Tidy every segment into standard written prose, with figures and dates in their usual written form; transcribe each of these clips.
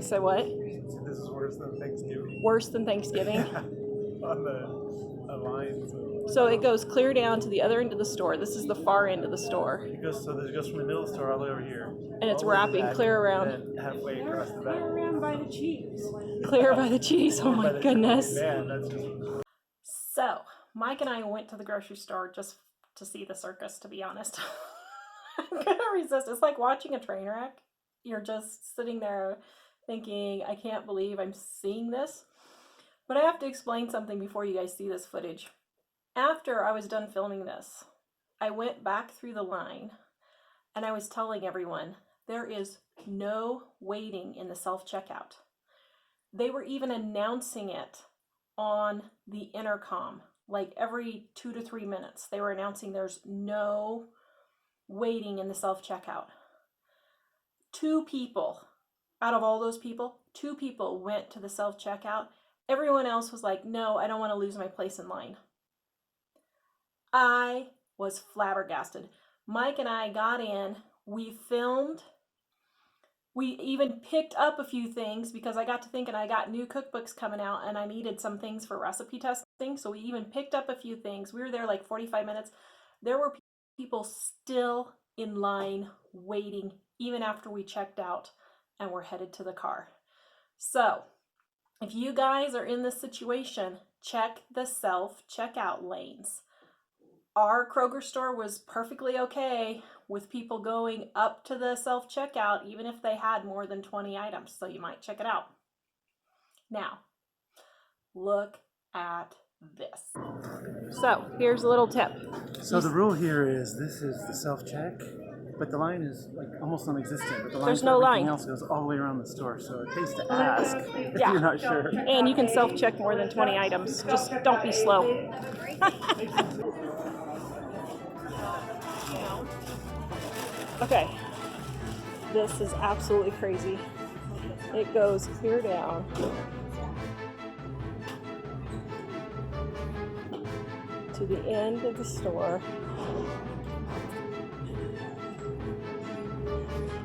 You say what? This is worse than Thanksgiving. Worse than Thanksgiving? On the lines. So it goes clear down to the other end of the store. This is the far end of the store. It goes from the middle of the store all the way over here. And it's wrapping clear around. And halfway across the back. Clear around by the cheese. Clear by the cheese. Oh my goodness. Man, that's just... So, Mike and I went to the grocery store just to see the circus, to be honest. I'm gonna resist. It's like watching a train wreck. You're just sitting there thinking, I can't believe I'm seeing this. But I have to explain something before you guys see this footage. After I was done filming this, I went back through the line and I was telling everyone, there is no waiting in the self-checkout. They were even announcing it on the intercom, like every 2 to 3 minutes. They were announcing there's no waiting in the self-checkout. 2 people, out of all those people, 2 people went to the self-checkout. Everyone else was like, no, I don't want to lose my place in line. I was flabbergasted. Mike and I got in, we filmed, we even picked up a few things because I got to thinking I got new cookbooks coming out and I needed some things for recipe testing. So we even picked up a few things. We were there like 45 minutes. There were people still in line waiting even after we checked out and were headed to the car. So if you guys are in this situation, check the self-checkout lanes. Our Kroger store was perfectly okay with people going up to the self-checkout, even if they had more than 20 items. So you might check it out. Now, look at this. So here's a little tip. So the rule here is this is the self-check, but the line is like almost non-existent. But the line There's for no everything line. else goes all the way around the store, so it pays to ask if Yeah. you're not sure. And you can self-check more than 20 items. Just don't be slow. Okay, this is absolutely crazy. It goes clear down to the end of the store.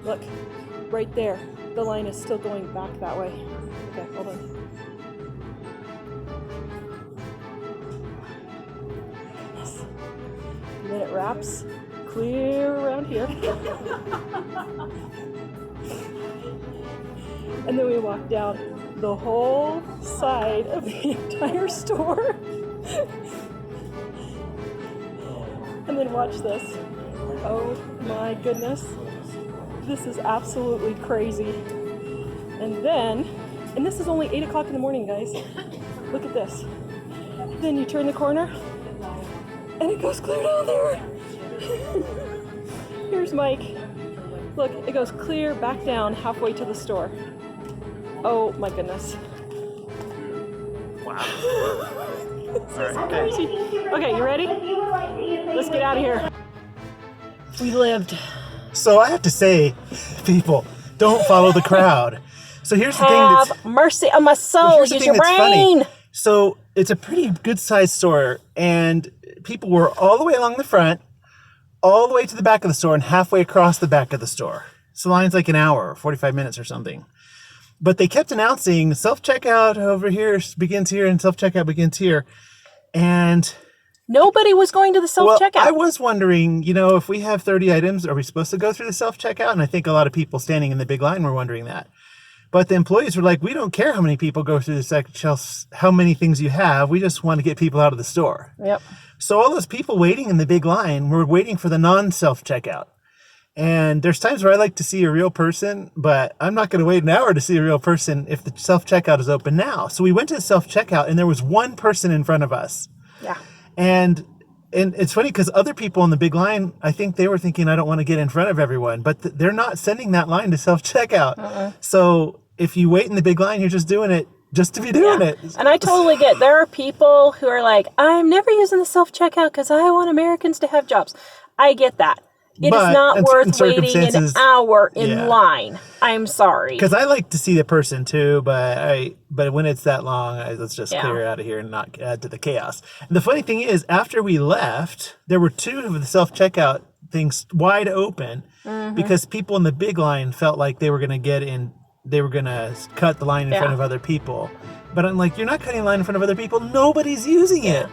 Look, right there. The line is still going back that way. Okay, hold on. Goodness. And then it wraps clear around here. And then we walk down the whole side of the entire store. And then watch this. Oh my goodness. This is absolutely crazy. And this is only 8 o'clock in the morning, guys. Look at this. Then you turn the corner and it goes clear down there. Here's Mike. Look, it goes clear back down halfway to the store. Oh my goodness. Wow. This is crazy. Okay, you ready? Let's get out of here. We lived. So I have to say, people, don't follow the crowd. So here's the thing that's... Have mercy on my soul. here's the Use thing your that's brain. funny. So it's a pretty good-sized store, and people were all the way along the front, all the way to the back of the store, and halfway across the back of the store. So the line's like an hour, 45 minutes or something. But they kept announcing self-checkout over here begins here and self-checkout begins here. And Nobody was going to the self-checkout. well, I was wondering, if we have 30 items, are we supposed to go through the self-checkout? And I think a lot of people standing in the big line were wondering that. But the employees were like, we don't care how many people go through the how many things you have. We just want to get people out of the store. Yep. So all those people waiting in the big line were waiting for the non-self-checkout. And there's times where I like to see a real person, but I'm not going to wait an hour to see a real person if the self-checkout is open now. So we went to the self-checkout and there was one person in front of us. Yeah. And it's funny because other people in the big line, I think they were thinking, I don't want to get in front of everyone, but they're not sending that line to self-checkout. So if you wait in the big line, you're just doing it just to be doing it. And I totally get, there are people who are like, I'm never using the self-checkout because I want Americans to have jobs. I get that. It is not worth waiting an hour in line. I'm sorry. Because I like to see the person too, but when it's that long, let's just clear out of here and not add to the chaos. And the funny thing is, after we left, there were 2 of the self-checkout things wide open because people in the big line felt like they were going to get in they were going to cut the line in front Yeah. of other people. But I'm like, you're not cutting a line in front of other people. Nobody's using it.